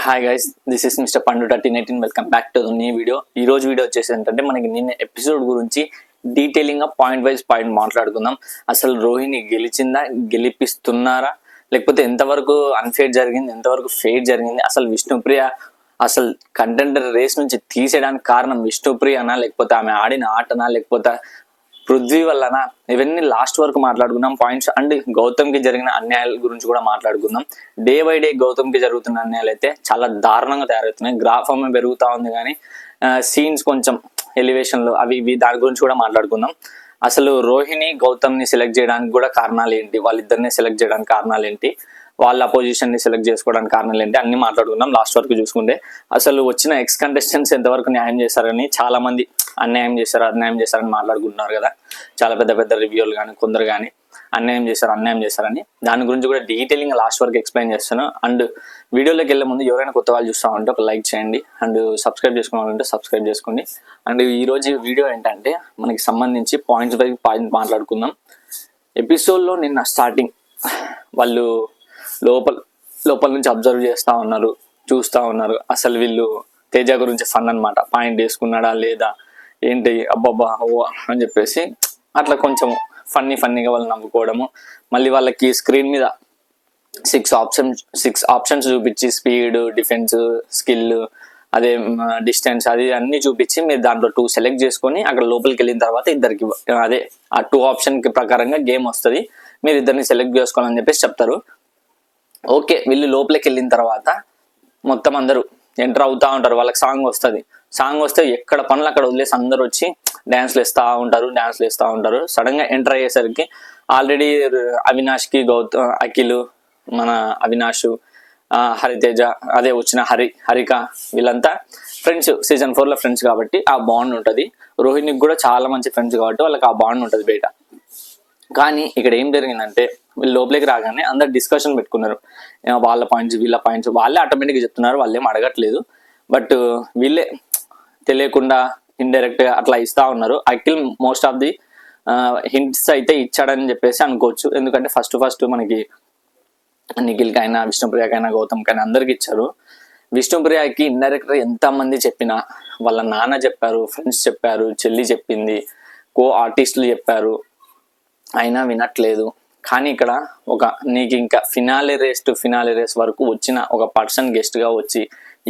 Hi guys, this is mister పండు 1318. Welcome back to new video. ఈ రోజు video వచ్చేసి ఏంటంటే మనకి నిన్న ఎపిసోడ్ గురించి డీటెయిలింగ్ గా పాయింట్ వైజ్ పాయింట్ మాట్లాడుకుందాం. అసలు రోహిణి గెలిచిందా, గెలిపిస్తున్నారా, లేకపోతే ఎంతవరకు అన్ఫేర్ జరిగింది, ఎంతవరకు ఫేర్ జరిగింది, అసలు విష్ణుప్రియ అసలు కంటెండర్ రేస్ నుంచి తీసేయడానికి కారణం విష్ణుప్రియనా, లేకపోతే ఆమె ఆడిన ఆటనా, లేకపోతే పృథ్వీ వల్లనా, ఇవన్నీ లాస్ట్ వరకు మాట్లాడుకున్నాం పాయింట్స్. అండ్ గౌతమ్ కి జరిగిన అన్యాయాల గురించి కూడా మాట్లాడుకుందాం. డే బై డే గౌతమ్ కి జరుగుతున్న అన్యాయాలు అయితే చాలా దారుణంగా తయారవుతున్నాయి. గ్రాఫ్ అమ్మ పెరుగుతా ఉంది కానీ సీన్స్ కొంచెం ఎలివేషన్లు అవి ఇవి దాని గురించి కూడా మాట్లాడుకుందాం. అసలు రోహిణి గౌతమ్ ని సెలెక్ట్ చేయడానికి కూడా కారణాలు ఏంటి, వాళ్ళిద్దరిని సెలెక్ట్ చేయడానికి కారణాలు ఏంటి, వాళ్ళ అపోజిషన్ ని సెలెక్ట్ చేసుకోవడానికి కారణాలు ఏంటి, అన్ని మాట్లాడుకుందాం లాస్ట్ వరకు చూసుకుంటే. అసలు వచ్చిన ఎక్స్ కంటెస్టెంట్స్ ఎంతవరకు న్యాయం చేశారని చాలా మంది అన్యాయం చేశారని మాట్లాడుకుంటున్నారు కదా. చాలా పెద్ద పెద్ద రివ్యూలు కానీ కొందరు కానీ అన్యాయం చేశారని దాని గురించి కూడా డీటెయిలింగ్ లాస్ట్ వరకు ఎక్స్ప్లెయిన్ చేస్తాను. అండ్ వీడియోలోకి వెళ్ళే ముందు ఎవరైనా కొత్త వాళ్ళు చూస్తామంటే ఒక లైక్ చేయండి, అండ్ సబ్స్క్రైబ్ చేసుకోవాలంటే సబ్స్క్రైబ్ చేసుకోండి. అండ్ ఈ రోజు వీడియో ఏంటంటే మనకి సంబంధించి పాయింట్స్ బై పాయింట్ మాట్లాడుకుందాం. ఎపిసోడ్లో నిన్న స్టార్టింగ్ వాళ్ళు లోపల నుంచి అబ్జర్వ్ చూస్తూ ఉన్నారు. అసలు వీళ్ళు తేజ గురించి ఫన్ అనమాట, పాయింట్ వేసుకున్నాడా లేదా ఏంటి అబ్బాబ్బా ఓ అని చెప్పేసి అట్లా కొంచెం ఫన్నీగా వాళ్ళు నవ్వుకోవడము. మళ్ళీ వాళ్ళకి స్క్రీన్ మీద 6 ఆప్షన్స్ చూపించి స్పీడ్, డిఫెన్స్, స్కిల్, అదే డిస్టెన్స్, అది అన్ని చూపించి మీరు దాంట్లో 2 సెలెక్ట్ చేసుకొని అక్కడ లోపలికి వెళ్ళిన తర్వాత ఇద్దరికి అదే ఆ 2 ఆప్షన్ కి ప్రకారంగా గేమ్ వస్తుంది, మీరు ఇద్దరిని సెలెక్ట్ చేసుకోవాలని చెప్పేసి చెప్తారు. ఓకే, వీళ్ళు లోపలికి వెళ్ళిన తర్వాత మొత్తం అందరూ ఎంటర్ అవుతా ఉంటారు. వాళ్ళకి సాంగ్ వస్తే ఎక్కడ పనులు అక్కడ వదిలేసి అందరు వచ్చి డాన్స్లు వేస్తూ ఉంటారు. సడన్ గా ఎంటర్ అయ్యేసరికి ఆల్రెడీ అవినాష్కి అఖిల్, మన అవినాష్, హరితేజ, అదే వచ్చిన హరిక, వీళ్ళంతా ఫ్రెండ్స్. సీజన్ 4 ఫ్రెండ్స్ కాబట్టి ఆ బాండ్ ఉంటుంది. రోహిణికి కూడా చాలా మంచి ఫ్రెండ్స్ కాబట్టి వాళ్ళకి ఆ బాండ్ ఉంటుంది బయట. కానీ ఇక్కడ ఏం జరిగిందంటే వీళ్ళు లోపలికి రాగానే అందరు డిస్కషన్ పెట్టుకున్నారు. వాళ్ళ పాయింట్స్ వీళ్ళ పాయింట్స్ వాళ్ళే ఆటోమేటిక్గా చెప్తున్నారు, వాళ్ళేం అడగట్లేదు. బట్ వీళ్ళే తెలియకుండా ఇండైరెక్ట్ గా అట్లా ఇస్తా ఉన్నారు. Akhil most of the hints అయితే ఇచ్చాడని చెప్పేసి అనుకోవచ్చు. ఎందుకంటే ఫస్ట్ మనకి నిఖిల్కైనా, విష్ణుప్రియకైనా, గౌతమ్కైనా అందరికి ఇచ్చారు. విష్ణుప్రియకి ఇండైరెక్ట్ గా ఎంత మంది చెప్పినా, వాళ్ళ నాన్న చెప్పారు, ఫ్రెండ్స్ చెప్పారు, చెల్లి చెప్పింది, కో ఆర్టిస్టులు చెప్పారు, అయినా వినట్లేదు. కానీ ఇక్కడ నీకు ఇంకా ఫినాలే రేస్ వరకు వచ్చిన ఒక పర్సన్ గెస్ట్ గా వచ్చి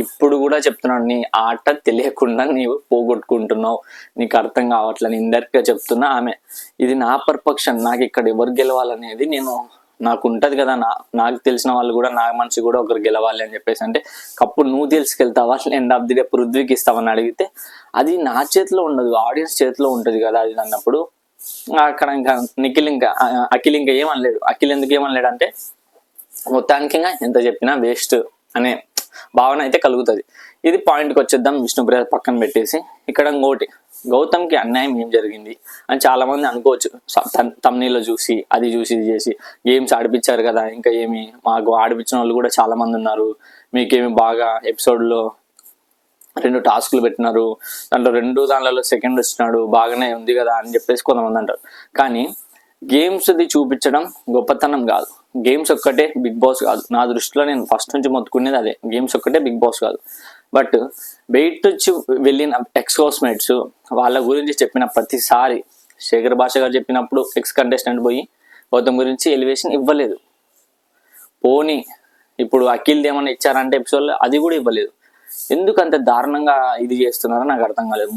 ఇప్పుడు కూడా చెప్తున్నాడు, నీ ఆట తెలియకుండా నీవు పోగొట్టుకుంటున్నావు, నీకు అర్థం కావట్లని ఇండైరెక్ట్ గా చెప్తున్నా ఆమె. ఇది నా పర్ఫెక్షన్, నాకు ఇక్కడ ఎవరు గెలవాలనేది నాకు ఉంటది కదా, నాకు తెలిసిన వాళ్ళు కూడా, నా మనిషి కూడా ఒకరు గెలవాలి అని చెప్పేసి. అంటే కప్పు నువ్వు తీసుకెళ్తావా, ఎండ్ ఆఫ్ ది డే పృథ్వీకి ఇస్తావని అడిగితే అది నా చేతిలో ఉండదు, ఆడియన్స్ చేతిలో ఉంటది కదా అది అన్నప్పుడు అక్కడ ఇంకా అఖిల్ ఇంకా ఏమనలేడు. అఖిల్ ఎందుకు ఏమనలేడు అంటే మొత్తానికి ఇంకా ఎంత చెప్పినా వేస్ట్ అనే భావన అయితే కలుగుతుంది. ఇది పాయింట్కి వచ్చేద్దాం. విష్ణుప్రియ పక్కన పెట్టేసి ఇక్కడ ఇంకోటి, గౌతమ్కి అన్యాయం ఏం జరిగింది అని చాలా మంది అనుకోవచ్చు. తమ్నీలో చూసి అది చూసి ఇది చేసి గేమ్స్ ఆడిపించారు కదా, ఇంకా ఏమి మాకు ఆడిపించిన వాళ్ళు కూడా చాలా మంది ఉన్నారు, మీకేమి బాగా ఎపిసోడ్లో 2 టాస్కులు పెట్టినారు, దాంట్లో సెకండ్ వచ్చినాడు, బాగానే ఉంది కదా అని చెప్పేసి కొంతమంది అంటారు. కానీ గేమ్స్ది చూపించడం గొప్పతనం కాదు, గేమ్స్ ఒక్కటే బిగ్ బాస్ కాదు. నా దృష్టిలో నేను ఫస్ట్ నుంచి మొత్తుకునేది అదే, గేమ్స్ ఒక్కటే బిగ్ బాస్ కాదు. బట్ బయట నుంచి వెళ్ళిన ఎక్స్ హౌస్మేట్స్ వాళ్ళ గురించి చెప్పిన ప్రతిసారి, శేఖర్ భాష గారు చెప్పినప్పుడు ఎక్స్ కంటెస్టెంట్ పోయి గౌతమ్ గురించి ఎలివేషన్ ఇవ్వలేదు. పోనీ ఇప్పుడు అఖిల్ ఏమన్నా ఇచ్చారంటే ఎపిసోడ్లో అది కూడా ఇవ్వలేదు. ఎందుకు అంత దారుణంగా ఇది చేస్తున్నారో నాకు అర్థం కాలేదు.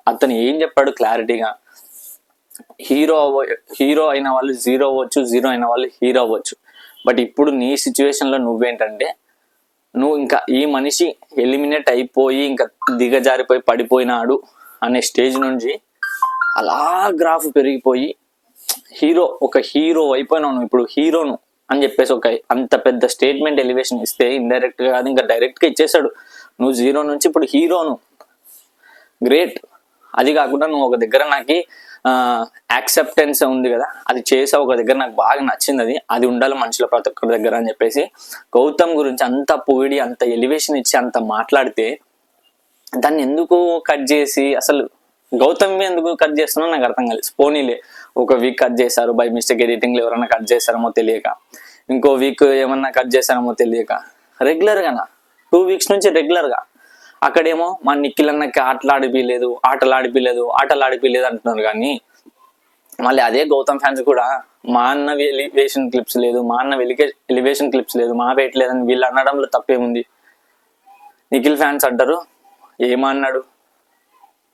అతను ఏం చెప్పాడు క్లారిటీగా, హీరో అయిన వాళ్ళు 0 అవ్వచ్చు, 0 అయిన వాళ్ళు హీరో అవ్వచ్చు. బట్ ఇప్పుడు నీ సిచ్యువేషన్లో నువ్వేంటంటే, నువ్వు ఇంకా ఈ మనిషి ఎలిమినేట్ అయిపోయి ఇంకా దిగజారిపోయి పడిపోయినాడు అనే స్టేజ్ నుంచి అలా గ్రాఫ్ పెరిగిపోయి ఒక హీరో అయిపోయినావు నువ్వు, ఇప్పుడు హీరోను అని చెప్పేసి అంత పెద్ద స్టేట్మెంట్ ఎలివేషన్ ఇస్తే ఇండైరెక్ట్ గా కాదు ఇంకా డైరెక్ట్ గా ఇచ్చేసాడు. నువ్వు 0 నుంచి ఇప్పుడు హీరోను, గ్రేట్. అది కాకుండా నువ్వు ఒక దగ్గర నాకు యాక్సెప్టెన్స్ ఉంది కదా, అది చేసావు ఒక దగ్గర, నాకు బాగా నచ్చింది, అది ఉండాలి మనుషుల ప్రతి ఒక్కరి దగ్గర అని చెప్పేసి గౌతమ్ గురించి అంత పొగిడి అంత ఎలివేషన్ ఇచ్చి అంత మాట్లాడితే దాన్ని ఎందుకు కట్ చేసి, అసలు గౌతమ్ ఎందుకు కట్ చేస్తున్నా నాకు అర్థం కాలేదు. పోనీలే ఒక వీక్ కట్ చేశారు, బై మిస్టేక్ ఎడిటింగ్లో ఎవరైనా కట్ చేశారేమో తెలియక, ఇంకో వీక్ ఏమన్నా కట్ చేశారేమో తెలియక, రెగ్యులర్గా 2 weeks నుంచి రెగ్యులర్గా. అక్కడేమో మా నిఖిల్ అన్నకి ఆటలాడిపిలేదు అంటున్నారు. కానీ మళ్ళీ అదే గౌతమ్ ఫ్యాన్స్ కూడా మా అన్న ఎలివేషన్ క్లిప్స్ లేదు, మా అన్న ఎలివేషన్ క్లిప్స్ లేదు, మా వెయిట్ లేదని వీళ్ళు అనడంలో తప్పేముంది? నిఖిల్ ఫ్యాన్స్ అంటారు ఏమన్నాడు,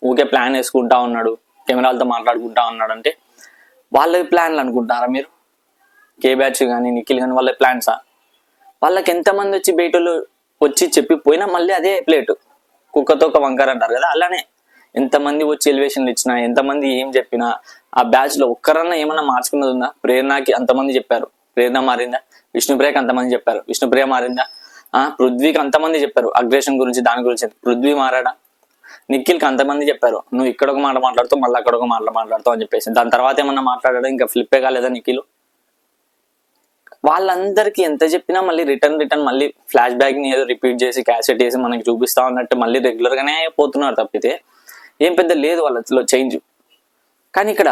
ఊకే ప్లాన్ వేసుకుంటా ఉన్నాడు, కెమెరాలతో మాట్లాడుకుంటా ఉన్నాడు అంటే వాళ్ళ ప్లాన్లు అనుకుంటారా మీరు? కే బ్యాచ్ కానీ నిఖిల్ కానీ వాళ్ళ ప్లాన్సా? వాళ్ళకి ఎంతమంది వచ్చి బయటలో వచ్చి చెప్పిపోయినా మళ్ళీ అదే ప్లేటు, కుక్కతో ఒక వంకర అంటారు కదా, అలానే ఎంతమంది వచ్చి ఎలివేషన్లు ఇచ్చినా, ఎంతమంది ఏం చెప్పినా ఆ బ్యాచ్ లో ఒక్కరన్నా ఏమన్నా మార్చుకున్నది ఉందా? ప్రేరణకి అంతమంది చెప్పారు, ప్రేరణ మారిందా? విష్ణుప్రియకి అంతమంది చెప్పారు, విష్ణుప్రియ మారిందా? పృథ్వీకి అంతమంది చెప్పారు అగ్రెషన్ గురించి, దాని గురించి. పృథ్వీ మారాడా? నిఖిల్కి అంతమంది చెప్పారు నువ్వు ఇక్కడ ఒక మాట మాట్లాడుతావు, మళ్ళీ అక్కడ ఒక మాట మాట్లాడుతావు అని చెప్పేసి. దాని తర్వాత ఏమన్నా మాట్లాడాడు? ఇంకా ఫ్లిప్పే కాలేదా నిఖిల్? వాళ్ళందరికీ ఎంత చెప్పినా మళ్ళీ రిటర్న్ మళ్ళీ ఫ్లాష్ బ్యాక్ ని ఏదో రిపీట్ చేసి క్యాసెట్ వేసి మనకి చూపిస్తా ఉన్నట్టు మళ్ళీ రెగ్యులర్ గానే పోతున్నారు తప్పితే ఏం పెద్ద లేదు వాళ్ళలో చేంజ్. కానీ ఇక్కడ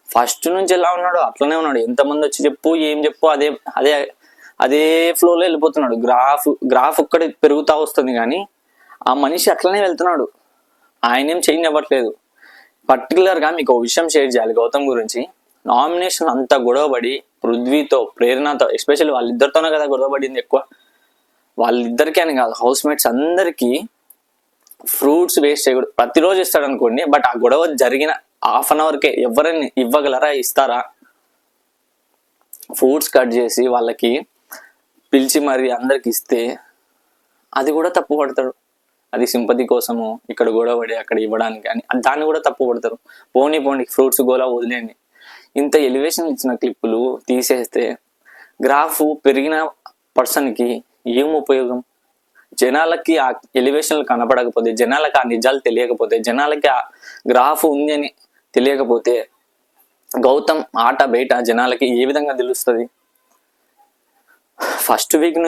ఫస్ట్ నుంచి ఎలా ఉన్నాడు అట్లనే ఉన్నాడు. ఎంతమంది వచ్చి ఏం చెప్పు అదే అదే అదే ఫ్లోలో వెళ్ళిపోతున్నాడు. గ్రాఫ్ ఒక్కటి పెరుగుతా వస్తుంది కానీ ఆ మనిషి అట్లనే వెళ్తున్నాడు, ఆయన ఏం చేంజ్ అవ్వట్లేదు. పర్టికులర్గా మీకు ఒక విషయం షేర్ చేయాలి గౌతమ్ గురించి. నామినేషన్ అంతా గొడవపడి పృథ్వీతో, ప్రేరణతో, ఎస్పెషల్లీ వాళ్ళిద్దరితోనే కదా గొడవపడింది ఎక్కువ. వాళ్ళిద్దరికీ అని కాదు, హౌస్ మేట్స్ అందరికీ ఫ్రూట్స్ వేస్ట్ చేయకూడదు. ప్రతిరోజు ఇస్తాడు అనుకోండి, బట్ ఆ గొడవ జరిగిన ½ an hourకే ఎవరైనా ఇవ్వగలరా? ఇస్తారా? ఫ్రూట్స్ కట్ చేసి వాళ్ళకి పిలిచి మరి అందరికి ఇస్తే అది కూడా తప్పు పడతాడు. అది సింపతి కోసము ఇక్కడ గొడవపడి అక్కడ ఇవ్వడానికి అని దాన్ని కూడా తప్పు పడతారు. పోనీ ఫ్రూట్స్ గోలా వదిలేండి. ఇంత ఎలివేషన్ ఇచ్చిన క్లిప్పులు తీసేస్తే గ్రాఫ్ పెరిగిన పర్సన్కి ఏం ఉపయోగం? జనాలకి ఆ ఎలివేషన్లు కనపడకపోతే, జనాలకి ఆ నిజాలు తెలియకపోతే, జనాలకి ఆ గ్రాఫ్ ఉంది అని తెలియకపోతే గౌతమ్ ఆట బయట జనాలకి ఏ విధంగా తెలుస్తుంది? ఫస్ట్ వీక్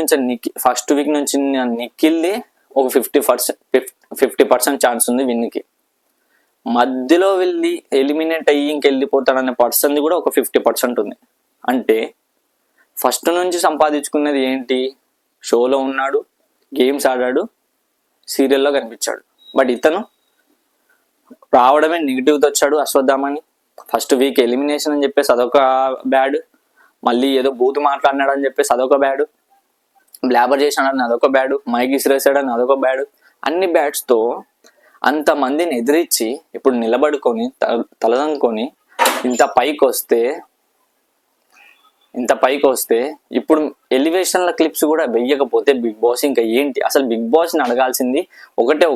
నుంచి నిఖిల్ది ఒక 50% ఛాన్స్ ఉంది విన్నికి. మధ్యలో వెళ్ళి ఎలిమినేట్ అయ్యి ఇంకెళ్ళిపోతాడనే పర్సన్ది కూడా ఒక 50% ఉంది. అంటే ఫస్ట్ నుంచి సంపాదించుకున్నది ఏంటి? షోలో ఉన్నాడు, గేమ్స్ ఆడాడు, సీరియల్లో కనిపించాడు. బట్ ఇతను రావడమే నెగిటివ్తో వచ్చాడు. అశ్వత్థామని ఫస్ట్ వీక్ ఎలిమినేషన్ అని చెప్పేసి అదొక బ్యాడ్, మళ్ళీ ఏదో బూత్ మాట్లాడినాడు అని చెప్పేసి అదొక బ్యాడ్, బ్లాబర్ చేసినాడని అదొక బ్యాడ్, మైక్ ఇసిరేసాడని అదొక బ్యాడ్. అన్ని బ్యాడ్స్తో అంతమందిని ఎదిరించి ఇప్పుడు నిలబడుకొని తలదంకొని ఇంత పైకి వస్తే ఇప్పుడు ఎలివేషన్ల క్లిప్స్ కూడా వెయ్యకపోతే బిగ్ బాస్ ఇంకా ఏంటి? అసలు బిగ్ బాస్ని అడగాల్సింది ఒకటి,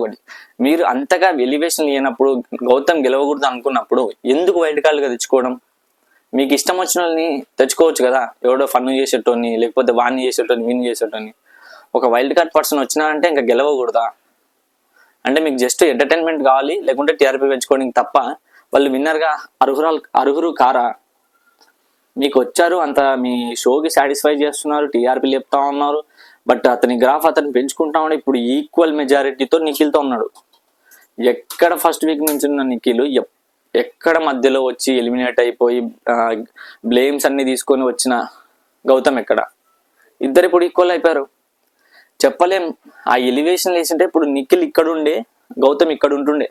మీరు అంతగా ఎలివేషన్ లేనప్పుడు గౌతమ్ గెలవకూడదు అనుకున్నప్పుడు ఎందుకు వైల్డ్ కార్డుగా తెచ్చుకోవడం? మీకు ఇష్టం వచ్చిన వాళ్ళని తెచ్చుకోవచ్చు కదా, ఎవడో ఫన్ చేసేటోని, లేకపోతే వాణ్ణి చేసేటోని, విన్ చేసేటోని. ఒక వైల్డ్ కార్డ్ పర్సన్ వచ్చినారంటే ఇంకా గెలవకూడదా? అంటే మీకు జస్ట్ ఎంటర్టైన్మెంట్ కావాలి, లేకుంటే టీఆర్పీ పెంచుకోవడానికి తప్ప వాళ్ళు విన్నర్గా అర్హురు కారా? మీకు వచ్చారు, అంత మీ షోకి సాటిస్ఫై చేస్తున్నారు, టీఆర్పీలు చెప్తా ఉన్నారు, బట్ అతని గ్రాఫ్ అతను పెంచుకుంటా ఉన్నాడు. ఇప్పుడు ఈక్వల్ మెజారిటీతో నిఖిల్తో ఉన్నాడు. ఎక్కడ ఫస్ట్ వీక్ నుంచి ఉన్న నిఖిల్ ఎక్కడ మధ్యలో వచ్చి ఎలిమినేట్ అయిపోయి బ్లేమ్స్ అన్ని తీసుకొని వచ్చిన గౌతమ్ ఎక్కడ? ఇద్దరు ఇప్పుడు ఈక్వల్ అయిపోయారు. చెప్పలేం. ఆ ఎలివేషన్ వేసింటే ఇప్పుడు నిఖిల్ ఇక్కడ ఉండే, గౌతమ్ ఇక్కడ ఉంటుండే.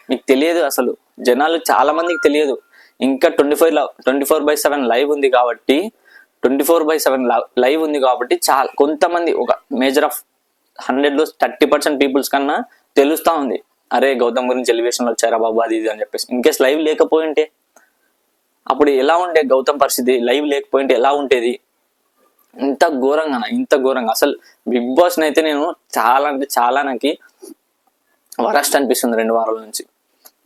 మీకు తెలియదు అసలు, జనాలు చాలా మందికి తెలియదు. ఇంకా 24/7 లైవ్ ఉంది కాబట్టి 24/7 లైవ్ ఉంది కాబట్టి చాలా కొంతమంది, ఒక మేజర్ ఆఫ్ 100లో 30% పీపుల్స్ కన్నా తెలుస్తా ఉంది, అరే గౌతమ్ గురించి ఎలివేషన్లు వచ్చారా బాబు అది ఇది అని చెప్పేసి. ఇన్కేస్ లైవ్ లేకపోయింటే అప్పుడు ఎలా ఉండే గౌతమ్ పరిస్థితి? లైవ్ లేకపోయింటే ఎలా ఉండేది? ఇంత ఘోరంగా అసలు బిగ్ బాస్ని అయితే నేను చాలా అంటే చాలా నాకు వరస్ట్ అనిపిస్తుంది 2 వారాల నుంచి.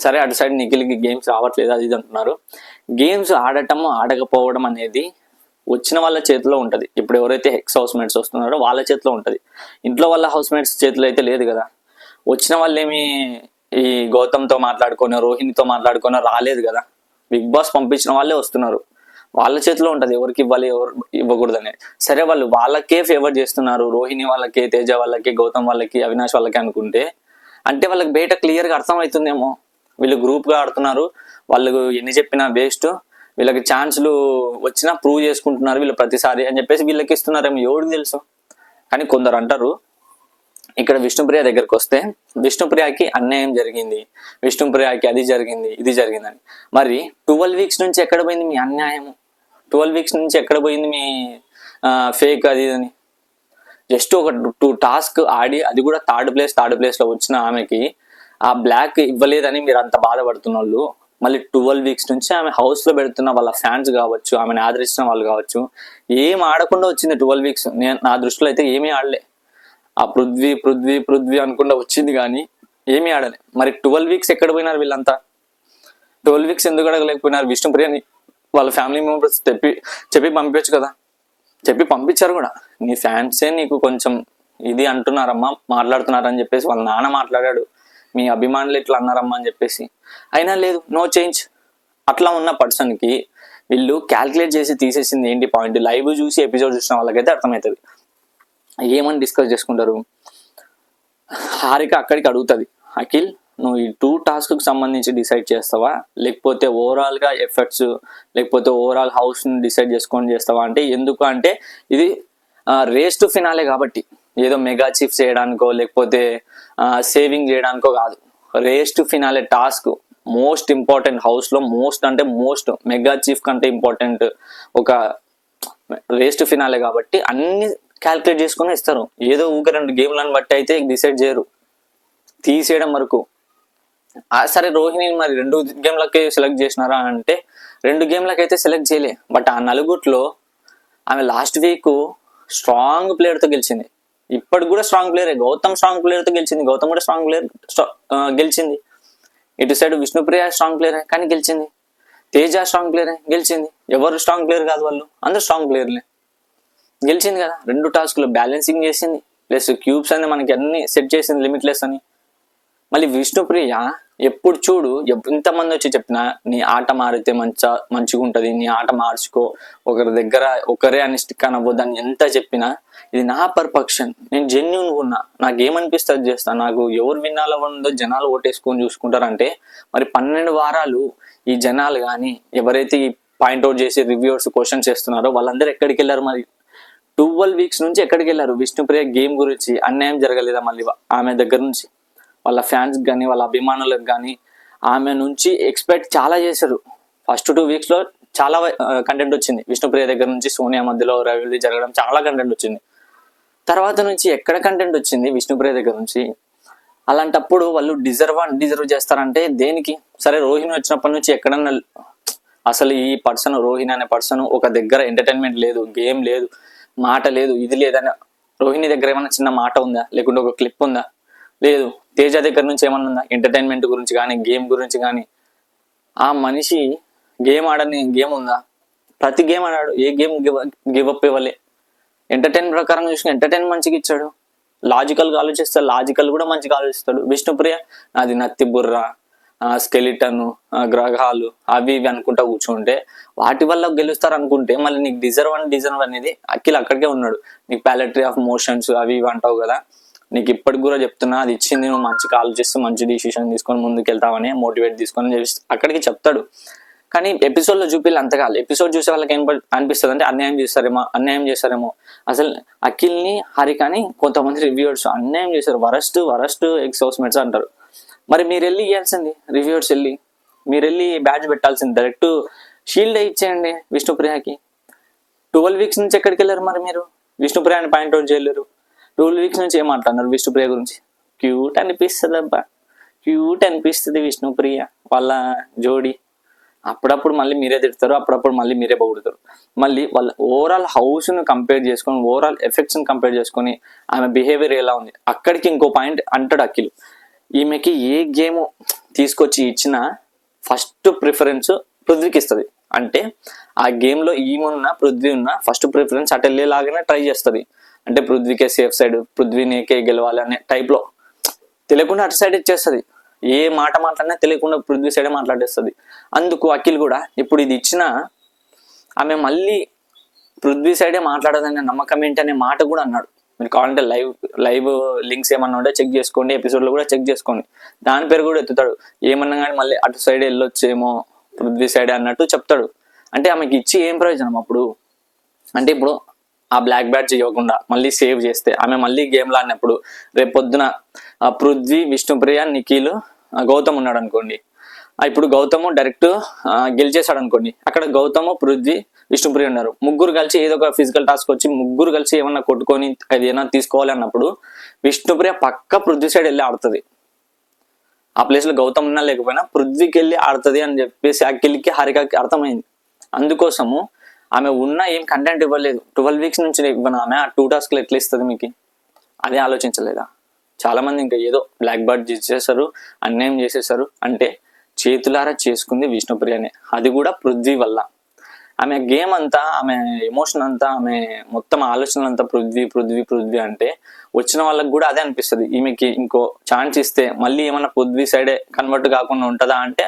సరే, అటు సైడ్ నిఖిల్కి గేమ్స్ రావట్లేదు అది ఇది అంటున్నారు. గేమ్స్ ఆడకపోవడం అనేది వచ్చిన వాళ్ళ చేతిలో ఉంటుంది. ఇప్పుడు ఎవరైతే హెక్స్ హౌస్ మేట్స్ వస్తున్నారో వాళ్ళ చేతిలో ఉంటుంది, ఇంట్లో వాళ్ళ హౌస్ మేట్స్ చేతిలో అయితే లేదు కదా. వచ్చిన వాళ్ళేమి ఈ గౌతమ్తో మాట్లాడుకొని, రోహిణితో మాట్లాడుకొని రాలేదు కదా. బిగ్ బాస్ పంపించిన వాళ్ళే వస్తున్నారు, వాళ్ళ చేతిలో ఉంటుంది ఎవరికి ఇవ్వాలి ఎవరు ఇవ్వకూడదు అనేది. సరే, వాళ్ళకే ఫేవర్ చేస్తున్నారు, రోహిణి వాళ్ళకి, తేజ వాళ్ళకి, గౌతమ్ వాళ్ళకి, అవినాష్ వాళ్ళకి అనుకుంటే, అంటే వాళ్ళకి బయట క్లియర్గా అర్థమవుతుందేమో వీళ్ళు గ్రూప్గా ఆడుతున్నారు, వాళ్ళు ఎన్ని చెప్పినా వేస్ట్, వీళ్ళకి ఛాన్స్లు వచ్చినా ప్రూవ్ చేసుకుంటున్నారు వీళ్ళు ప్రతిసారి అని చెప్పేసి వీళ్ళకి ఇస్తున్నారేమో, ఎవరికి తెలుసు. కానీ కొందరు అంటారు ఇక్కడ విష్ణుప్రియ దగ్గరకు వస్తే విష్ణుప్రియకి అన్యాయం జరిగింది, విష్ణుప్రియకి అది జరిగింది ఇది జరిగిందని. మరి 12 వీక్స్ నుంచి ఎక్కడ పోయింది మీ అన్యాయము? 12 వీక్స్ నుంచి ఎక్కడ పోయింది మీ ఫేక్ అది అని? జస్ట్ ఒక 2 టాస్క్ ఆడి అది కూడా థర్డ్ ప్లేస్ లో వచ్చిన ఆమెకి ఆ బ్లాక్ ఇవ్వలేదని మీరు అంత బాధపడుతున్న వాళ్ళు, మళ్ళీ 12 వీక్స్ నుంచి ఆమె హౌస్ లో పెడుతున్న వాళ్ళ ఫ్యాన్స్ కావచ్చు, ఆమెను ఆదరించిన వాళ్ళు కావచ్చు, ఏం ఆడకుండా వచ్చింది 12 వీక్స్. నా దృష్టిలో అయితే ఏమీ ఆడలే. ఆ పృథ్వీ అనుకుండా వచ్చింది కానీ ఏమీ ఆడలే. మరి 12 వీక్స్ ఎక్కడ పోయినారు వీళ్ళంతా? 12 వీక్స్ ఎందుకు అడగలేకపోయినారు? విష్ణుప్రియని వాళ్ళ ఫ్యామిలీ మెంబర్స్ చెప్పి పంపించచ్చు కదా. చెప్పి పంపించారు కూడా. నీ ఫ్యాన్సే నీకు కొంచెం ఇది అంటున్నారమ్మా, మాట్లాడుతున్నారని చెప్పేసి వాళ్ళ నాన్న మాట్లాడాడు, మీ అభిమానులు ఇట్లా అన్నారమ్మా అని చెప్పేసి. అయినా లేదు, నో చేంజ్. అట్లా ఉన్న పర్సన్కి వీళ్ళు క్యాల్కులేట్ చేసి తీసేసింది ఏంటి పాయింట్? లైవ్ చూసి ఎపిసోడ్ చూసిన వాళ్ళకైతే అర్థమవుతుంది. ఏమని డిస్కస్ చేసుకుంటారు? హారిక అక్కడికి అడుగుతుంది, అఖిల్ నువ్వు ఈ 2 టాస్క్కి సంబంధించి డిసైడ్ చేస్తావా, లేకపోతే ఓవరాల్గా ఎఫెక్ట్స్, లేకపోతే ఓవరాల్ హౌస్ని డిసైడ్ చేసుకొని చేస్తావా అంటే, ఎందుకు అంటే ఇది రేస్ టు ఫినాలే కాబట్టి, ఏదో మెగా చీఫ్ చేయడానికో లేకపోతే సేవింగ్ చేయడానికో కాదు. Race to finale task most important హౌస్లో, మోస్ట్ మెగా చీఫ్ కంటే ఇంపార్టెంట్ ఒక రేస్ టు ఫినాలే కాబట్టి అన్ని క్యాల్కులేట్ చేసుకుని ఇస్తారు. ఏదో ఊక 2 గేమ్లను బట్టి అయితే డిసైడ్ చేయరు, తీసేయడం వరకు. సరే రోహిణి మరి 2 గేమ్లకి సెలెక్ట్ చేసినారా అంటే 2 గేమ్లకి అయితే సెలెక్ట్ చేయలే. బట్ ఆ నలుగుట్లో ఆమె లాస్ట్ వీక్ స్ట్రాంగ్ ప్లేయర్తో గెలిచింది. ఇప్పటికి కూడా స్ట్రాంగ్ ప్లేయరే. గౌతమ్ స్ట్రాంగ్ ప్లేయర్తో గెలిచింది, గౌతమ్ కూడా స్ట్రాంగ్ ప్లేయర్ గెలిచింది. ఇటు సైడ్ విష్ణుప్రియ స్ట్రాంగ్ ప్లేయరే కానీ గెలిచింది, తేజ స్ట్రాంగ్ ప్లేయరే గెలిచింది. ఎవరు స్ట్రాంగ్ ప్లేయర్ కాదు, వాళ్ళు అందరూ స్ట్రాంగ్ ప్లేయర్లే. గెలిచింది కదా. 2 టాస్క్లు బ్యాలెన్సింగ్ చేసింది, ప్లస్ క్యూబ్స్ అని మనకి అన్ని సెట్ చేసింది లిమిట్లెస్ అని. మళ్ళీ విష్ణుప్రియ ఎప్పుడు చూడు ఎంతమంది వచ్చి చెప్పినా నీ ఆట మారితే మంచిగా ఉంటుంది, నీ ఆట మార్చుకో, ఒకరి దగ్గర ఒకరే అని స్టిక్ అనవద్దు అని ఎంత చెప్పినా ఇది నా పర్ఫెక్షన్, నేను జెన్యున్ ఉన్నా, నాకేమనిపిస్తుంది చేస్తాను, నాకు ఎవరు వినాలో ఉందో జనాలు ఓటేసుకొని చూసుకుంటారంటే మరి 12 వారాలు ఈ జనాలు కానీ ఎవరైతే ఈ పాయింట్అవుట్ చేసి రివ్యూవర్స్ క్వశ్చన్స్ చేస్తున్నారో వాళ్ళందరూ ఎక్కడికి వెళ్ళారు? మరి 12 వీక్స్ నుంచి ఎక్కడికి వెళ్ళారు? విష్ణుప్రియ గేమ్ గురించి అన్యాయం జరగలేదా మళ్ళీ ఆమె దగ్గర నుంచి? వాళ్ళ ఫ్యాన్స్ కానీ వాళ్ళ అభిమానులకు కానీ ఆమె నుంచి ఎక్స్పెక్ట్ చాలా చేశారు. ఫస్ట్ 2 వీక్స్లో చాలా కంటెంట్ వచ్చింది విష్ణుప్రియ దగ్గర నుంచి. సోనియా మధ్యలో రవిలి జరగడం చాలా కంటెంట్ వచ్చింది. తర్వాత నుంచి ఎక్కడ కంటెంట్ వచ్చింది విష్ణుప్రియ దగ్గర నుంచి? అలాంటప్పుడు వాళ్ళు డిజర్వ్ చేస్తారంటే దేనికి? సరే రోహిణి వచ్చినప్పటి నుంచి ఎక్కడన్నా అసలు ఈ పర్సన్ రోహిణి అనే పర్సన్ ఒక దగ్గర ఎంటర్టైన్మెంట్ లేదు, గేమ్ లేదు, మాట లేదు, ఇది లేదని రోహిణి దగ్గర ఏమైనా చిన్న మాట ఉందా? లేకుంటే ఒక క్లిప్ ఉందా? లేదు. తేజ దగ్గర నుంచి ఏమన్నా ఉందా? ఎంటర్టైన్మెంట్ గురించి కానీ గేమ్ గురించి కానీ. ఆ మనిషి గేమ్ ఆడని గేమ్ ఉందా? ప్రతి గేమ్ ఆడాడు, ఏ గేమ్ గివప్ ఇవ్వలే. ఎంటర్టైన్ ప్రకారం చూసుకుని ఎంటర్టైన్ మంచిగా ఇచ్చాడు. లాజికల్గా ఆలోచిస్తాడు, లాజికల్ కూడా మంచిగా ఆలోచిస్తాడు. విష్ణుప్రియ నాది నత్తి బుర్ర, స్కెలిటన్, గ్రహాలు అవి ఇవి అనుకుంటా కూర్చుంటే వాటి వల్ల గెలుస్తారు అనుకుంటే మళ్ళీ నీకు డిజర్వ్ అనేది అఖిల్ అక్కడికే ఉన్నాడు. నీకు ప్యాలెటరీ ఆఫ్ మోషన్స్ అవి ఇవి అంటావు కదా, నీకు ఇప్పటికి కూడా చెప్తున్నా అది ఇచ్చింది నువ్వు మంచిగా ఆలోచిస్తూ మంచి డిసిషన్ తీసుకొని ముందుకు వెళ్తావని మోటివేట్ తీసుకొని అక్కడికి చెప్తాడు. కానీ ఎపిసోడ్లో చూపిల్లు అంతగా. ఎపిసోడ్ చూసే వాళ్ళకి ఏం అనిపిస్తుంది అంటే అన్యాయం చేస్తారేమో. అసలు అఖిల్ని హారికని కొంతమంది రివ్యూవర్స్ అన్యాయం చేశారు, వరస్ట్ ఎక్స్ హౌస్మేట్స్ అంటారు. మరి మీరు వెళ్ళి ఇవ్వాల్సింది, రివ్యూవర్స్ మీరు వెళ్ళి బ్యాడ్జ్ పెట్టాల్సింది, డైరెక్ట్ షీల్డ్ ఇచ్చేయండి విష్ణుప్రియకి. 12 వీక్స్ నుంచి ఎక్కడికి వెళ్ళారు మరి మీరు? విష్ణుప్రియని పాయింట్అవుట్ చేయలేరు. 12 వీక్స్ నుంచి ఏం మాట్లాడినారు విష్ణుప్రియ గురించి? క్యూట్ అనిపిస్తుంది అబ్బా, క్యూట్ అనిపిస్తుంది విష్ణుప్రియ వాళ్ళ జోడి. అప్పుడప్పుడు మళ్ళీ మీరే తిడతారు, అప్పుడప్పుడు మళ్ళీ మీరే పొగుడుతారు. మళ్ళీ వాళ్ళ ఓవరాల్ హౌస్ను కంపేర్ చేసుకొని, ఓవరాల్ ఎఫెక్ట్స్ని కంపేర్ చేసుకొని ఆమె బిహేవియర్ ఎలా ఉంది అక్కడికి ఇంకో పాయింట్ అంటాడు అఖిల్. ఈమెకి ఏ గేమ్ తీసుకొచ్చి ఇచ్చినా ఫస్ట్ ప్రిఫరెన్స్ పృథ్వీకి ఇస్తుంది. అంటే ఆ గేమ్లో పృథ్వీ ఉన్న ఫస్ట్ ప్రిఫరెన్స్ అటు వెళ్ళేలాగానే ట్రై చేస్తుంది. అంటే పృథ్వీకే సేఫ్ సైడ్, పృథ్వీనేకే గెలవాలి అనే టైప్లో తెలియకుండా అటు సైడ్ ఇచ్చేస్తుంది. ఏ మాట మాట్లాడినా తెలియకుండా పృథ్వీ సైడే మాట్లాడేస్తుంది. అందుకు అఖిల్ కూడా ఇప్పుడు ఇది ఇచ్చినా ఆమె మళ్ళీ పృథ్వీ సైడే మాట్లాడదనే నమ్మకం ఏంటి అనే మాట కూడా అన్నాడు. మీరు కావాలంటే లైవ్ లింక్స్ ఏమన్నా ఉంటే చెక్ చేసుకోండి, ఎపిసోడ్లో కూడా చెక్ చేసుకోండి. దాని పేరు కూడా ఎత్తుతాడు. ఏమన్నా కానీ మళ్ళీ అటు సైడ్ వెళ్ళొచ్చేమో పృథ్వీ సైడే అన్నట్టు చెప్తాడు. అంటే ఆమెకి ఇచ్చి ఏం ప్రయోజనం అప్పుడు? అంటే ఇప్పుడు ఆ బ్లాక్ బ్యాడ్జ్ ఇవ్వకుండా మళ్ళీ సేవ్ చేస్తే ఆమె మళ్ళీ గేమ్లో ఆడినప్పుడు రేపు పొద్దున పృథ్వీ, విష్ణుప్రియ, నిఖిల్, గౌతమ్ ఉన్నాడు అనుకోండి. ఇప్పుడు గౌతమ్ డైరెక్ట్ గెలిచేశాడు అనుకోండి. అక్కడ గౌతమ్, పృథ్వీ, విష్ణుప్రియ ఉన్నారు. ముగ్గురు కలిసి ఏదో ఒక ఫిజికల్ టాస్క్ వచ్చి ముగ్గురు కలిసి ఏమన్నా కొట్టుకొని అది ఏమన్నా తీసుకోవాలి అన్నప్పుడు విష్ణుప్రియ పక్క పృథ్వీ సైడ్ వెళ్ళి ఆడుతుంది. ఆ ప్లేస్ లో గౌతమ్ ఉన్నా లేకపోయినా పృథ్వీకి వెళ్ళి ఆడుతుంది అని చెప్పేసి ఆ కిల్కి హారికకి అర్థమైంది. అందుకోసము ఆమె ఉన్నా ఏం కంటెంట్ ఇవ్వలేదు. 12 weeks నుంచి ఇవ్వను ఆమె ఆ 2 టాస్క్లు ఎట్లా ఇస్తుంది మీకు? అదే ఆలోచించలేదా? చాలా మంది ఇంకా ఏదో బ్లాక్ బర్డ్ చేసేసారు, అన్యాయం చేసేసారు అంటే చేతులారా చేసుకుంది విష్ణుప్రియనే. అది కూడా పృథ్వీ వల్ల. ఆమె గేమ్ అంతా, ఆమె ఎమోషన్ అంతా, ఆమె మొత్తం ఆలోచనలు అంతా పృథ్వీ పృథ్వీ పృథ్వీ అంటే వచ్చిన వాళ్ళకి కూడా అదే అనిపిస్తుంది. ఈమెకి ఇంకో ఛాన్స్ ఇస్తే మళ్ళీ ఏమన్నా పృథ్వీ సైడే కన్వర్ట్ కాకుండా ఉంటుందా అంటే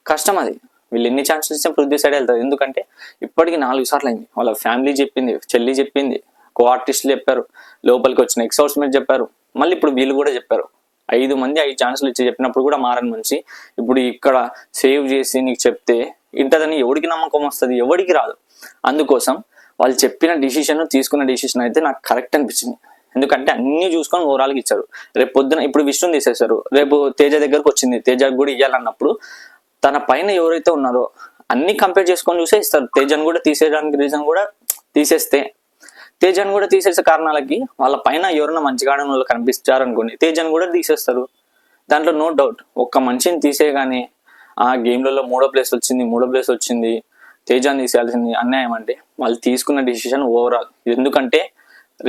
కష్టం. అది వీళ్ళు ఎన్ని ఛాన్సెస్ ఇస్తే పృథ్వీ సైడ్ వెళ్తారు. ఎందుకంటే ఇప్పటికి 4 సార్లు అయింది. వాళ్ళ ఫ్యామిలీ చెప్పింది, చెల్లి చెప్పింది, కో ఆర్టిస్టులు చెప్పారు, లోపలికి వచ్చిన ఎక్స్ హౌస్మేట్ చెప్పారు, మళ్ళీ ఇప్పుడు వీళ్ళు కూడా చెప్పారు. 5 మంది 5 ఛాన్సులు ఇచ్చి చెప్పినప్పుడు కూడా మారని మనిషి ఇప్పుడు ఇక్కడ సేవ్ చేసి నీకు చెప్తే ఇంటదని ఎవడికి నమ్మకం వస్తుంది? ఎవడికి రాదు. అందుకోసం వాళ్ళు చెప్పిన డిసిషన్, తీసుకున్న డిసిషన్ అయితే నాకు కరెక్ట్ అనిపించింది. ఎందుకంటే అన్ని చూసుకొని ఓవరాల్గా ఇచ్చారు. రేపు పొద్దున ఇప్పుడు విష్ణుని తీసేశారు, రేపు తేజ దగ్గరకు వచ్చింది, తేజకు కూడా ఇవ్వాలన్నప్పుడు తన పైన ఎవరైతే ఉన్నారో అన్ని కంపేర్ చేసుకొని చూసే ఇస్తారు. తేజను కూడా తీసేయడానికి రీజన్ కూడా తీసేస్తే, తేజను కూడా తీసేసే కారణాలకి వాళ్ళ పైన ఎవరైనా మంచిగా ఆడిన వాళ్ళు కనిపిస్తారనుకోండి, తేజను కూడా తీసేస్తారు. దాంట్లో నో డౌట్. ఒక్క మనిషిని తీసేయగానే ఆ గేమ్లలో 3వ ప్లేస్ వచ్చింది, తేజాన్ని తీసేయాల్సింది అన్యాయం. అంటే వాళ్ళు తీసుకున్న డిసిషన్ ఓవరాల్. ఎందుకంటే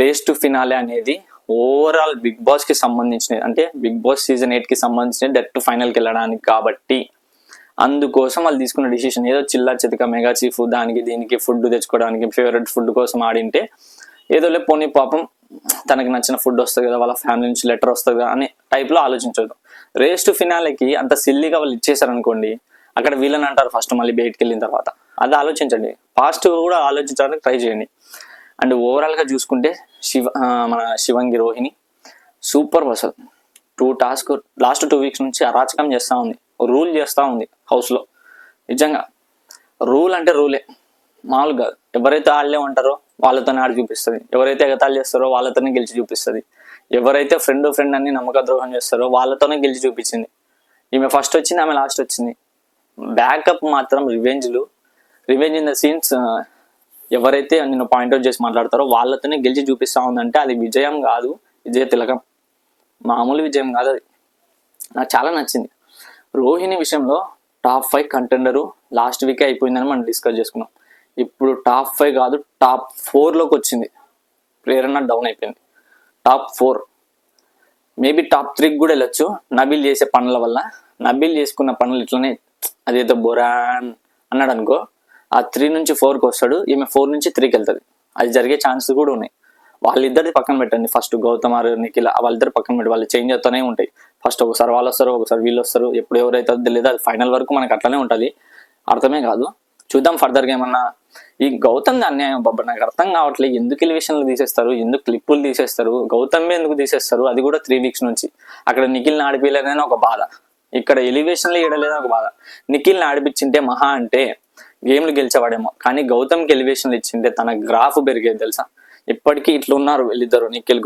రేస్ టు ఫినాలే అనేది ఓవరాల్ బిగ్ బాస్ కి సంబంధించినది, అంటే బిగ్ బాస్ సీజన్ 8 కి సంబంధించినది, డైరెక్ట్ ఫైనల్కి వెళ్ళడానికి కాబట్టి అందుకోసం వాళ్ళు తీసుకున్న డిసిషన్. ఏదో చిల్లా చితక మెగా చీఫ్ దానికి దీనికి ఫుడ్ తెచ్చుకోవడానికి ఫేవరెట్ ఫుడ్ కోసం ఆడింటే ఏదో పోనీ పాపం తనకి నచ్చిన ఫుడ్ వస్తుంది కదా, వాళ్ళ ఫ్యామిలీ నుంచి లెటర్ వస్తుంది కదా అనే టైప్లో ఆలోచించదు. రేస్ టు ఫినాలేకి అంత సిల్లీగా వాళ్ళు ఇచ్చేసారనుకోండి, అక్కడ వీళ్ళని అంటారు ఫస్ట్, మళ్ళీ బయటికి వెళ్ళిన తర్వాత. అది ఆలోచించండి, పాజిటివ్ కూడా ఆలోచించడానికి ట్రై చేయండి. అండ్ ఓవరాల్గా చూసుకుంటే మన శివంగి రోహిణి సూపర్ అసలు. 2 టాస్క్ లాస్ట్ 2 weeks నుంచి అరాచకం చేస్తూ ఉంది, రూల్ చేస్తూ ఉంది హౌస్లో. నిజంగా రూల్ అంటే రూలే, మామూలుగా. ఎవరైతే ఆడలే ఉంటారో వాళ్ళతోనే ఆడి చూపిస్తుంది, ఎవరైతే ఎగతాళి చేస్తారో వాళ్ళతోనే గెలిచి చూపిస్తుంది, ఎవరైతే ఫ్రెండ్ అని నమ్మక ద్రోహం చేస్తారో వాళ్ళతోనే గెలిచి చూపించింది. ఈమె ఫస్ట్ వచ్చింది, ఆమె లాస్ట్ వచ్చింది. బ్యాకప్ మాత్రం రివెంజ్ ఇన్ ద సీన్స్ ఎవరైతే నిన్ను పాయింట్అవుట్ చేసి మాట్లాడతారో వాళ్ళతోనే గెలిచి చూపిస్తా ఉందంటే అది విజయం కాదు, విజయ తిలకం. మామూలు విజయం కాదు అది. నాకు చాలా నచ్చింది. రోహిణి విషయంలో టాప్ 5 కంటెండరు లాస్ట్ వీకే అయిపోయిందని మనం డిస్కస్ చేసుకున్నాం. ఇప్పుడు టాప్ 5 కాదు, టాప్ 4లోకి వచ్చింది. ప్రేరణ డౌన్ అయిపోయింది. టాప్ 4 మేబీ టాప్ 3కి కూడా వెళ్ళొచ్చు నబీల్ చేసే పనుల వల్ల. నబీల్ చేసుకున్న పనులు ఇట్లనే అదేదో బొరాన్ అన్నాడు అనుకో, ఆ 3 నుంచి 4కి వస్తాడు, ఈమె 4 నుంచి 3కి వెళ్తుంది. అది జరిగే ఛాన్సెస్ కూడా ఉన్నాయి. వాళ్ళిద్దరిది పక్కన పెట్టండి, ఫస్ట్ గౌతమ్ ఆర్ నిఖిల్ వాళ్ళిద్దరు పక్కన పెట్టి వాళ్ళు చేంజ్ అవుతూనే ఉంటాయి. ఫస్ట్ ఒకసారి వాళ్ళు వస్తారు, ఒకసారి వీళ్ళు వస్తారు, ఎప్పుడు ఎవరైతే తెలియదు. అది ఫైనల్ వరకు మనకు అట్లనే ఉంటుంది, అర్థమే కాదు. చూద్దాం ఫర్దర్గా ఏమన్నా. ఈ గౌతమ్ అన్యాయం బాబా, నాకు అర్థం కావట్లేదు. ఎందుకు ఎలివేషన్లు తీసేస్తారు, ఎందుకు క్లిప్పులు తీసేస్తారు, గౌతమ్ ఎందుకు తీసేస్తారు, అది కూడా 3 weeks నుంచి. అక్కడ నిఖిల్ని ఆడిపిలేదని ఒక బాధ, ఇక్కడ ఎలివేషన్లు ఇవ్వలేదని ఒక బాధ. నిఖిల్ని ఆడిపించింటే మహా అంటే గేమ్లు గెలిచేవాడేమో, కానీ గౌతమ్కి ఎలివేషన్లు ఇచ్చింటే తన గ్రాఫ్ పెరిగేది తెలుసా. ఇప్పటికీ ఇట్లా ఉన్నారు వీళ్ళిద్దరు, నిఖిల్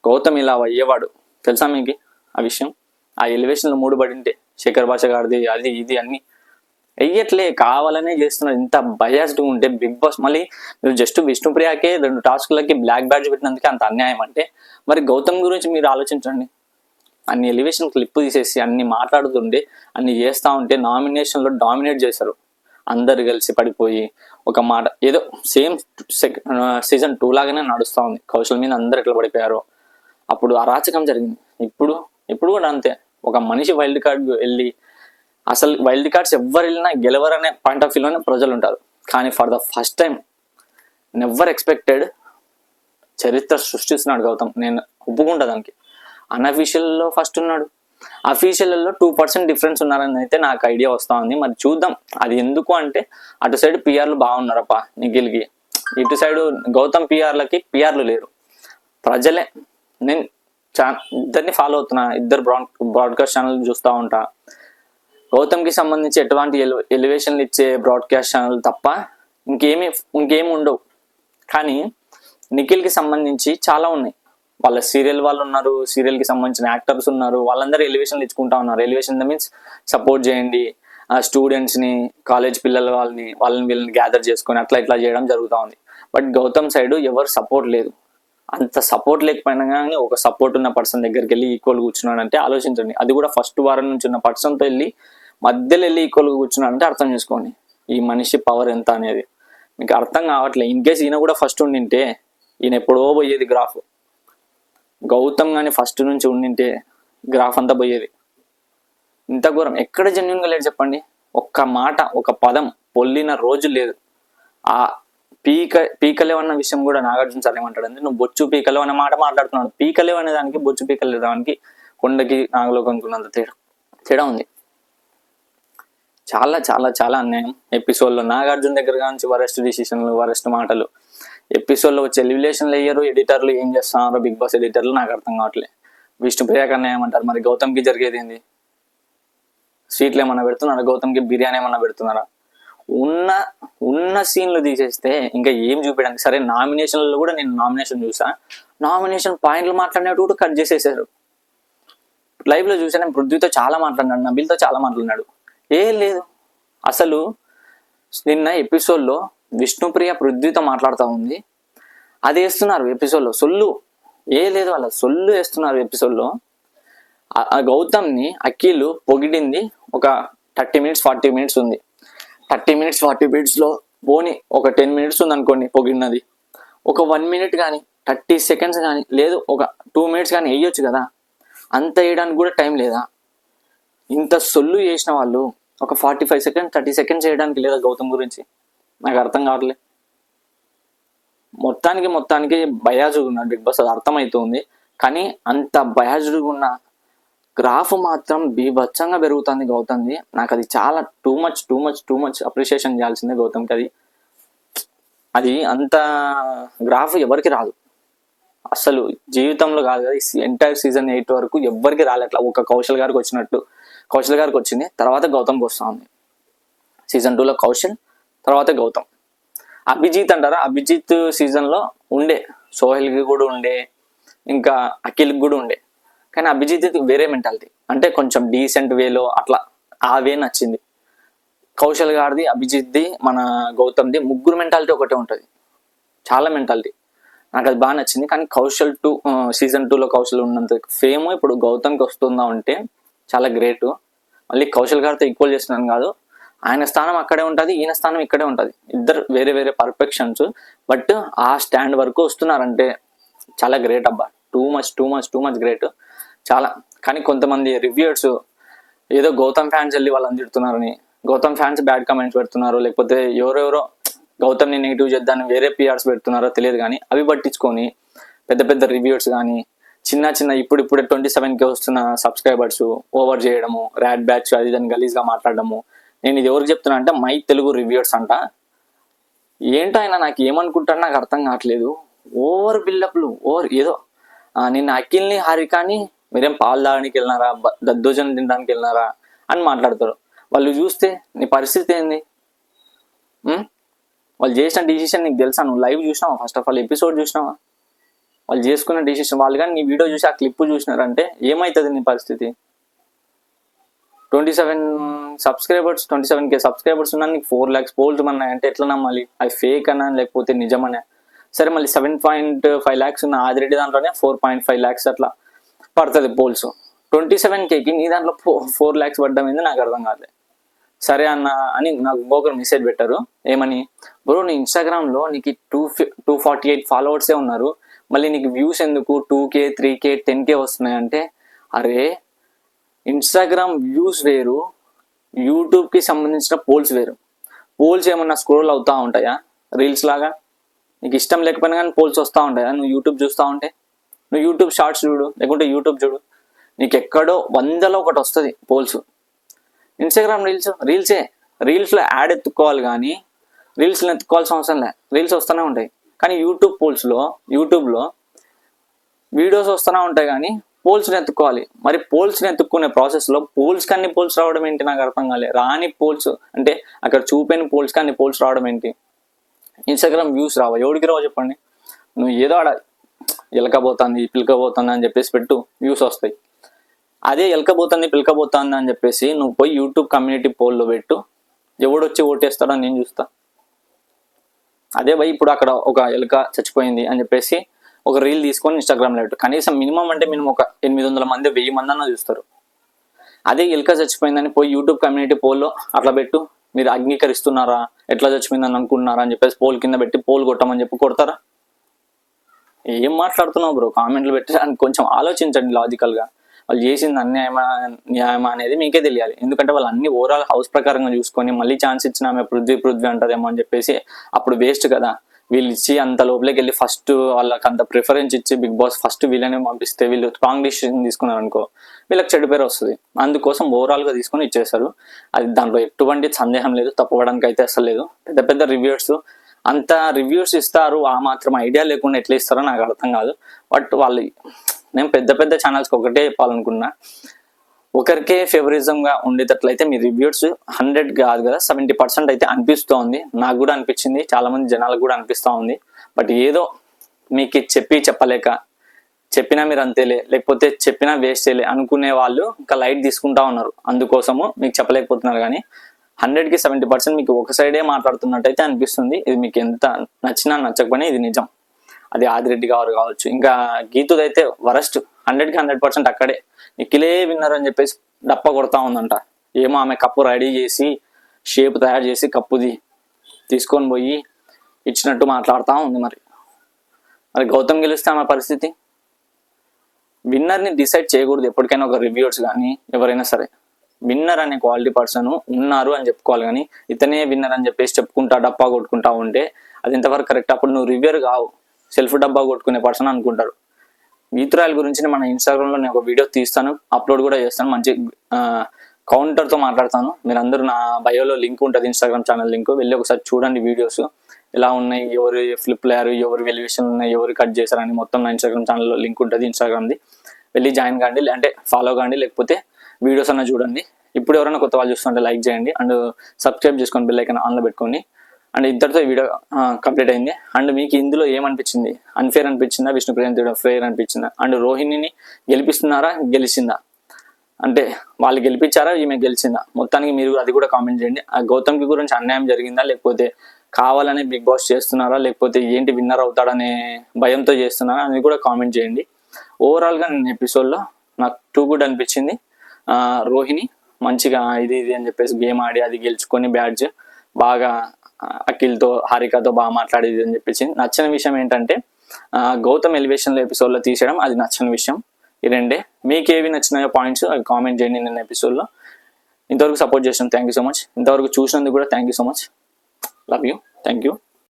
గౌతమ్ ఇలా అయ్యేవాడు తెలుసా మీకు ఆ విషయం. ఆ ఎలివేషన్లో 3 పడింటే శేఖర్ భాష గారిది అది ఇది అన్ని వెయ్యట్లే, కావాలనే చేస్తున్నారు. ఇంత బయాస్డ్ ఉంటే బిగ్ బాస్ మళ్ళీ మీరు జస్ట్ విష్ణుప్రియకే 2 టాస్క్లకి బ్లాక్ బ్యాడ్జ్ పెట్టినందుకే అంత అన్యాయం అంటే మరి గౌతమ్ గురించి మీరు ఆలోచించండి. అన్ని ఎలివేషన్ క్లిప్ తీసేసి అన్ని మాట్లాడుతుంటే అన్ని చేస్తూ ఉంటే నామినేషన్లో డామినేట్ చేశారు. అందరు కలిసి పడిపోయి ఒక మాట ఏదో సేమ్ సీజన్ 2 లాగానే నడుస్తూ ఉంది. కౌశల్ మీద అందరు ఎట్లా పడిపోయారో అప్పుడు అరాచకం జరిగింది. ఇప్పుడు కూడా అంతే. ఒక మనిషి వైల్డ్ కార్డ్ వెళ్ళి, అసలు వైల్డ్ కార్డ్స్ ఎవరు వెళ్ళినా గెలవరనే పాయింట్ ఆఫ్ వ్యూలోనే ప్రజలు ఉంటారు. కానీ for the first time never expected చరిత్ర సృష్టిస్తున్నాడు గౌతమ్. నేను ఒప్పుకుంటా దానికి. అన్అఫీషియల్లో ఫస్ట్ ఉన్నాడు, అఫీషియల్లో 2% డిఫరెన్స్ ఉన్నారని అయితే నాకు ఐడియా వస్తూ ఉంది. మరి చూద్దాం అది ఎందుకు అంటే, అటు సైడ్ పిఆర్లు బాగున్నారప్ప నిఖిల్కి, ఇటు సైడ్ గౌతమ్ పిఆర్లు లేరు. ప్రజలే. నేను ఇద్దరిని ఫాలో అవుతున్నా, ఇద్దరు బ్రాడ్కాస్ట్ ఛానల్ చూస్తూ ఉంటా. గౌతమ్కి సంబంధించి ఎటువంటి ఎలివేషన్లు ఇచ్చే బ్రాడ్కాస్ట్ ఛానల్ తప్ప ఇంకేమి ఉండవు. కానీ నిఖిల్కి సంబంధించి చాలా ఉన్నాయి. వాళ్ళ సీరియల్ వాళ్ళు ఉన్నారు, సీరియల్కి సంబంధించిన యాక్టర్స్ ఉన్నారు, వాళ్ళందరూ ఎలివేషన్లు ఇచ్చుకుంటా ఉన్నారు. ఎలివేషన్ మీన్స్ సపోర్ట్ చేయండి, స్టూడెంట్స్ని, కాలేజ్ పిల్లల వాళ్ళని వీళ్ళని గ్యాదర్ చేసుకొని అట్లా ఇట్లా చేయడం జరుగుతూ ఉంది. బట్ గౌతమ్ సైడ్ ఎవరు సపోర్ట్ లేదు. అంత సపోర్ట్ లేకపోయినా కానీ ఒక సపోర్ట్ ఉన్న పర్సన్ దగ్గరికి వెళ్ళి ఈక్వల్ కూర్చున్నాడు అంటే ఆలోచించండి. అది కూడా ఫస్ట్ వారం నుంచి ఉన్న పర్సన్తో వెళ్ళి మధ్యలో వెళ్ళి ఈక్వల్గా కూర్చున్నాడు అంటే అర్థం చేసుకోండి ఈ మనిషి పవర్ ఎంత అనేది. మీకు అర్థం కావట్లేదు. ఇన్ కేసు ఈయన కూడా ఫస్ట్ ఉండింటే ఈయన ఎప్పుడో పోయేది గ్రాఫ్. గౌతమ్ కానీ ఫస్ట్ నుంచి ఉండింటే గ్రాఫ్ అంతా పోయేది. ఇంత ఘోరం ఎక్కడ జెన్యున్గా లేదు చెప్పండి. ఒక్క మాట ఒక పదం పొల్లిన రోజు లేదు. ఆ పీకలేవు అన్న విషయం కూడా నాగార్జున సార్ ఏమంటాడు అంటే, నువ్వు బొచ్చు పీకలేవు అనే మాట మాట్లాడుతున్నాడు. పీకలేవు అనే దానికి బొచ్చు పీకలేవు దానికి కొండకి నాగలోకానికి ఉన్నంత తేడా ఉంది. చాలా చాలా చాలా అన్యాయం. ఎపిసోడ్లో నాగార్జున దగ్గర నుంచి వరెస్ట్ డిసిషన్లు, వరెస్ట్ మాటలు. ఎపిసోడ్లో వచ్చే ఎలివేషన్లు అయ్యారు. ఎడిటర్లు ఏం చేస్తున్నారో బిగ్ బాస్ ఎడిటర్లు నాకు అర్థం కావట్లేదు. విష్ణుప్రియ కన్నా ఏమంటారు మరి, గౌతమ్కి జరిగేది ఏంది? స్వీట్లు ఏమన్నా పెడుతున్నారా? గౌతమ్కి బిర్యానీ ఏమన్నా పెడుతున్నారా? ఉన్న సీన్లు తీసేస్తే ఇంకా ఏం చూపించడానికి. సరే నామినేషన్లలో కూడా నేను నామినేషన్ చూసా, నామినేషన్ పాయింట్లు మాట్లాడినట్టు కూడా కట్ చేసేసారు. లైవ్లో చూసా, నేను పృథ్వీతో చాలా మాట్లాడినాడు, నబీల్తో చాలా మాట్లాడినాడు. ఏం లేదు అసలు. నిన్న ఎపిసోడ్లో విష్ణుప్రియ పృథ్వీతో మాట్లాడుతూ ఉంది, అది వేస్తున్నారు ఎపిసోడ్లో. సొల్లు ఏ లేదు, వాళ్ళ సొల్లు వేస్తున్నారు ఎపిసోడ్లో. గౌతమ్ని అఖిల్ పొగిడింది ఒక 30 minutes 40 minutes ఉంది. 30 minutes 40 minutesలో పోనీ ఒక 10 minutes ఉంది అనుకోండి పొగిడినది. ఒక 1 minute కానీ 30 seconds కానీ లేదు, ఒక 2 minutes కానీ వేయొచ్చు కదా. అంత వేయడానికి కూడా టైం లేదా? ఇంత సొల్లు చేసిన వాళ్ళు ఒక 45 seconds 30 seconds చేయడానికి లేదా గౌతమ్ గురించి? నాకు అర్థం కావట్లేదు. మొత్తానికి బయాజుగా ఉన్నాడు బిగ్ బాస్, అది అర్థమవుతుంది. కానీ అంత బయాజుగా ఉన్న గ్రాఫ్ మాత్రం బీభత్సంగా పెరుగుతుంది గౌతమ్ది. నాకు అది చాలా టూ మచ్ అప్రిషియేషన్ చేయాల్సిందే గౌతమ్కి. అది అంత గ్రాఫ్ ఎవరికి రాదు అసలు, జీవితంలో కాదు కదా. ఎంటైర్ సీజన్ 8 వరకు ఎవరికి రాలేట్లా. ఒక కౌశల్ గారికి వచ్చినట్టు కౌశల్ గారికి వచ్చింది, తర్వాత గౌతమ్కి వస్తూ ఉంది. సీజన్ 2లో కౌశల్, తర్వాత గౌతమ్. అభిజిత్ అంటారా, అభిజిత్ సీజన్లో ఉండే, సోహెల్కి కూడా ఉండే, ఇంకా అఖిల్కి కూడా ఉండే. కానీ అభిజిత్ వేరే మెంటాలిటీ, అంటే కొంచెం డీసెంట్ వేలో అట్లా ఆ వే నచ్చింది. కౌశల్ గారిది, అభిజిత్ది, మన గౌతమ్ది ముగ్గురు మెంటాలిటీ ఒకటే ఉంటుంది, చాలా మెంటాలిటీ. నాకు అది బాగా నచ్చింది. కానీ కౌశల్ సీజన్ 2లో కౌశల్ ఉన్నంత ఫేమ్ ఇప్పుడు గౌతమ్కి వస్తుందా అంటే చాలా గ్రేట్. మళ్ళీ కౌశల్ గారితో ఈక్వల్ చేస్తున్నాను కాదు, ఆయన స్థానం అక్కడే ఉంటుంది, ఈయన స్థానం ఇక్కడే ఉంటుంది. ఇద్దరు వేరే వేరే పర్ఫెక్షన్స్, బట్ ఆ స్టాండ్ వరకు వస్తున్నారంటే చాలా గ్రేట్ అబ్బా. టూ మచ్ గ్రేట్ చాలా. కానీ కొంతమంది రివ్యూయర్స్ ఏదో గౌతమ్ ఫ్యాన్స్ వెళ్ళి వాళ్ళని తిడుతున్నారని, గౌతమ్ ఫ్యాన్స్ బ్యాడ్ కామెంట్స్ పెడుతున్నారు, లేకపోతే ఎవరెవరో గౌతమ్ని నెగిటివ్ చేద్దాన్ని వేరే పిఆర్స్ పెడుతున్నారో తెలియదు. కానీ అవి పట్టించుకొని పెద్ద రివ్యూయర్స్ కానీ చిన్న ఇప్పుడే 27K వస్తున్న సబ్స్క్రైబర్స్ ఓవర్ చేయడము, ర్యాడ్ బ్యాచ్ అది దాన్ని గలీజ్గా మాట్లాడడము. నేను ఇది ఎవరికి చెప్తున్నా అంటే మై తెలుగు రివ్యూయర్స్ అంట. ఏంటో ఆయన నాకు ఏమనుకుంటారో నాకు అర్థం కావట్లేదు. ఓవర్ బిల్డప్లు, ఓవర్ ఏదో నిన్న అఖిల్ని హారికాని మీరేం పాలు తాగడానికి వెళ్ళినారా, దద్దోజనం తినడానికి వెళ్ళినారా అని మాట్లాడతారు. వాళ్ళు చూస్తే నీ పరిస్థితి ఏంది? వాళ్ళు చేసిన డిసిషన్ నీకు తెలుసా? నువ్వు లైవ్ చూసినావా? ఫస్ట్ ఆఫ్ ఆల్ ఎపిసోడ్ చూసినావా? వాళ్ళు చేసుకున్న డిసిషన్, వాళ్ళు కానీ నీ వీడియో చూసి ఆ క్లిప్ చూసినారంటే ఏమవుతుంది నీ పరిస్థితి? 27K సబ్స్క్రైబర్స్ ఉన్నా నీకు 4 lakhs పోల్స్ ఉన్నాయంటే ఎట్లా నమ్మాలి? అది ఫేక్ అన్నా లేకపోతే నిజమనే? సరే మళ్ళీ 7.5 lakhs ఉన్న ఆదిరెడ్డి దాంట్లోనే 4.5 lakhs అట్లా పడుతుంది పోల్స్. 27Kకి నీ దాంట్లో 4 lakhs పడ్డం ఏంది నాకు అర్థం కాదు. సరే అన్న అని నాకు ఇంకొకరు మెసేజ్ పెట్టారు, ఏమని, బ్రో నీ ఇన్స్టాగ్రామ్లో నీకు 248 followers ఉన్నారు, మళ్ళీ నీకు వ్యూస్ ఎందుకు 2K 3K 10K వస్తున్నాయి అంటే, అరే ఇన్స్టాగ్రామ్ వ్యూస్ వేరు, యూట్యూబ్కి సంబంధించిన పోల్స్ వేరు. పోల్స్ ఏమన్నా స్క్రోల్ అవుతూ ఉంటాయా రీల్స్ లాగా? నీకు ఇష్టం లేకపోయినా కానీ పోల్స్ వస్తూ ఉంటాయా? నువ్వు యూట్యూబ్ చూస్తూ ఉంటే, నువ్వు యూట్యూబ్ షార్ట్స్ చూడు, లేకుంటే యూట్యూబ్ చూడు, నీకు ఎక్కడో 100లో ఒకటి వస్తుంది పోల్స్. ఇన్స్టాగ్రామ్ రీల్సే, రీల్స్లో యాడ్ ఎత్తుకోవాలి కానీ రీల్స్లో ఎత్తుకోవాల్సిన అవసరం లేదు, రీల్స్ వస్తూనే ఉంటాయి. కానీ యూట్యూబ్లో వీడియోస్ వస్తూనే ఉంటాయి కానీ పోల్స్ని ఎత్తుకోవాలి. మరి పోల్స్ని ఎత్తుక్కునే ప్రాసెస్లో పోల్స్ కన్నీ పోల్స్ రావడం ఏంటి నాకు అర్థం కాలేదు. రాని పోల్స్ అంటే అక్కడ చూపని పోల్స్ కానీ పోల్స్ రావడం ఏంటి? ఇన్స్టాగ్రామ్ వ్యూస్ రావా? ఎవడికి రావో చెప్పండి. నువ్వు ఏదో ఆడ ఎలకబోతుంది పిలకబోతుంది అని చెప్పేసి పెట్టు, వ్యూస్ వస్తాయి. అదే ఎలకబోతుంది పిలకబోతుంది అని చెప్పేసి నువ్వు పోయి యూట్యూబ్ కమ్యూనిటీ పోల్లో పెట్టు, ఎవడొచ్చి ఓటేస్తాడో నేను చూస్తా. అదే భయ్ ఇప్పుడు అక్కడ ఒక ఎలుక చచ్చిపోయింది అని చెప్పేసి ఒక రీల్ తీసుకొని ఇన్స్టాగ్రామ్లో పెట్టు, కనీసం మినిమం అంటే మినిమం ఒక 800 మంది 1000 మంది అన్న చూస్తారు. అదే ఎలుక చచ్చిపోయిందని పోయి యూట్యూబ్ కమ్యూనిటీ పోల్లో అట్లా పెట్టు, మీరు అంగీకరిస్తున్నారా, ఎట్లా చచ్చిపోయిందని అనుకుంటున్నారా అని చెప్పేసి పోల్ కింద పెట్టి పోల్ కొట్టమని చెప్పి కొడతారా? ఏం మాట్లాడుతున్నావు బ్రో? కామెంట్లు పెట్టడానికి కొంచెం ఆలోచించండి లాజికల్గా. వాళ్ళు చేసింది అన్యాయమా న్యాయమా అనేది మీకే తెలియాలి. ఎందుకంటే వాళ్ళు అన్ని ఓవరాల్ హౌస్ ప్రకారంగా చూసుకొని మళ్ళీ ఛాన్స్ ఇచ్చిన ఆమె పృథ్వీ అంటదేమో అని చెప్పేసి అప్పుడు వేస్ట్ కదా. వీళ్ళు ఇచ్చి అంత లోపలికి వెళ్ళి ఫస్ట్ వాళ్ళకి అంత ప్రిఫరెన్స్ ఇచ్చి బిగ్ బాస్ ఫస్ట్ వీళ్ళని పంపిస్తే వీళ్ళు స్ట్రాంగ్ డిసిషన్ తీసుకున్నారు అనుకో, వీళ్ళకి చెడు పేరు వస్తుంది. అందుకోసం ఓవరాల్గా తీసుకొని ఇచ్చేస్తారు. అది దాంట్లో ఎటువంటి సందేహం లేదు, తప్పవడానికి అయితే అసలు లేదు. పెద్ద పెద్ద రివ్యూర్స్ అంత రివ్యూస్ ఇస్తారు, ఆ మాత్రం ఐడియా లేకుండా ఎట్లా ఇస్తారో నాకు అర్థం కాదు. బట్ వాళ్ళు, నేను పెద్ద పెద్ద ఛానల్స్కి ఒకటే చెప్పాలనుకున్నా, ఒకరికే ఫేవరిజంగా ఉండేటట్లయితే మీ రివ్యూస్ 100 కాదు కదా 70% అయితే అనిపిస్తూ ఉంది. నాకు కూడా అనిపించింది, చాలా మంది జనాలకు కూడా అనిపిస్తూ ఉంది. బట్ ఏదో మీకు చెప్పలేక చెప్పినా మీరు అంతేలే, లేకపోతే చెప్పినా వేస్టేలే అనుకునే వాళ్ళు ఇంకా లైట్ తీసుకుంటా ఉన్నారు. అందుకోసము మీకు చెప్పలేకపోతున్నారు. కానీ 100కి 70% మీకు ఒక సైడే మాట్లాడుతున్నట్టయితే అనిపిస్తుంది. ఇది మీకు ఎంత నచ్చినా నచ్చకపోయినా ఇది నిజం. అది ఆదిరెడ్డి గారు కావచ్చు, ఇంకా గీతుదైతే వరస్ట్. 100కి 100% అక్కడే నిఖిలే విన్నర్ అని చెప్పేసి డప్ప కొడతా ఉందంట. ఏమో ఆమె కప్పు రెడీ చేసి షేప్ తయారు చేసి కప్పుది తీసుకొని పోయి ఇచ్చినట్టు మాట్లాడుతూ ఉంది. మరి గౌతమ్ గెలిస్తే ఆమె పరిస్థితి? విన్నర్ని డిసైడ్ చేయకూడదు ఎప్పటికైనా ఒక రివ్యూర్స్ కానీ ఎవరైనా సరే. విన్నర్ అనే క్వాలిటీ పర్సన్ ఉన్నారు అని చెప్పుకోవాలి. కానీ ఇతనే విన్నర్ అని చెప్పేసి చెప్పుకుంటా డబ్బా కొట్టుకుంటా ఉంటే అది ఎంతవరకు కరెక్ట్? అప్పుడు నువ్వు రివ్యూర్ కావు, సెల్ఫ్ డబ్బా కొట్టుకునే పర్సన్ అనుకుంటారు. గీతురాయల గురించి మన ఇన్స్టాగ్రామ్లో నేను ఒక వీడియో తీస్తాను, అప్లోడ్ కూడా చేస్తాను. మంచి కౌంటర్తో మాట్లాడతాను. మీరు అందరూ నా బయోలో లింక్ ఉంటుంది, ఇన్స్టాగ్రామ్ ఛానల్ లింక్, వెళ్ళి ఒకసారి చూడండి వీడియోస్ ఎలా ఉన్నాయి, ఎవరు ఫ్లిప్ అయ్యారు, ఎవరు వెల్యుయేషన్ ఉన్నాయి, ఎవరు కట్ చేశారని మొత్తం నా ఇన్స్టాగ్రామ్ ఛానల్లో లింక్ ఉంటుంది. ఇన్స్టాగ్రామ్ది వెళ్ళి జాయిన్ కాండి, అంటే ఫాలో కాండి, లేకపోతే వీడియోస్ అన్న చూడండి. ఇప్పుడు ఎవరైనా కొత్త వాళ్ళు చూస్తుంటే లైక్ చేయండి అండ్ సబ్స్క్రైబ్ చేసుకోండి, బెల్ ఐకాన్ ఆన్లో పెట్టుకోండి. అండ్ ఇద్దరితో ఈ వీడియో కంప్లీట్ అయింది. అండ్ మీకు ఇందులో ఏమనిపించింది? అన్ఫేర్ అనిపించిందా, విష్ణుప్రియ ఫేర్ అనిపించిందా? అండ్ రోహిణిని గెలిపిస్తున్నారా, గెలిచిందా? అంటే వాళ్ళు గెలిపించారా, ఈమె గెలిచిందా? మొత్తానికి మీరు అది కూడా కామెంట్ చేయండి. ఆ గౌతమ్కి గురించి అన్యాయం జరిగిందా, లేకపోతే కావాలని బిగ్ బాస్ చేస్తున్నారా, లేకపోతే ఏంటి విన్నర్ అవుతాడనే భయంతో చేస్తున్నారా అనేది కూడా కామెంట్ చేయండి. ఓవరాల్గా నేను ఎపిసోడ్లో నాకు టూ గుడ్ అనిపించింది. రోహిణి మంచిగా ఇది అని చెప్పేసి గేమ్ ఆడి అది గెలుచుకొని బ్యాడ్జ్ బాగా అఖిల్తో హారికతో బాగా మాట్లాడేది అని చెప్పేసి. నచ్చిన విషయం ఏంటంటే గౌతమ్ ఎలివేషన్లో ఎపిసోడ్లో తీసేయడం, అది నచ్చిన విషయం. ఈ రెండే. మీకు ఏవి నచ్చినాయో పాయింట్స్ అవి కామెంట్ చేయండి. నేను ఎపిసోడ్లో ఇంతవరకు సపోర్ట్ చేసాను, థ్యాంక్ యూ సో మచ్. ఇంతవరకు చూసినందుకు కూడా thank you so much. Love you, thank you.